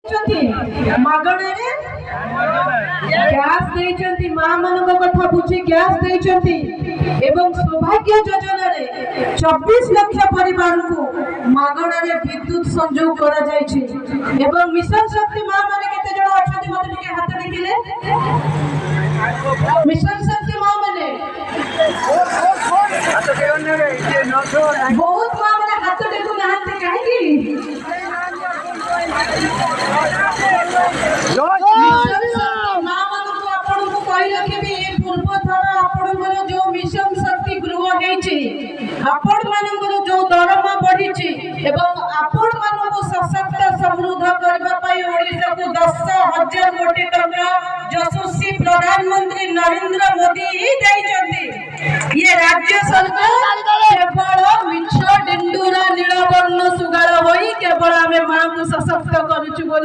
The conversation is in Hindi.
मागणे गैस देइचंती मां मानक कथा बुझी गैस देइचंती एवं सौभाग्य योजना रे 24 लाख परिवार को मागणा रे विद्युत संयोग करा जायछि एवं मिशन शक्ति मां माने केते जण अछथि मते टिके हाथ देखिले मिशन शक्ति मां माने बहुत मां माने हाथ देखु नाहंते काहे की मिशन शक्ति गृह आपण मानकर जो दरमा बढ़ी एवं आपण मानक सशक्त समृद्ध करने ओडिशा को 10,000 कोटी टंका यशस्वी प्रधानमंत्री नरेंद्र मोदी ही ये राज्य सरकार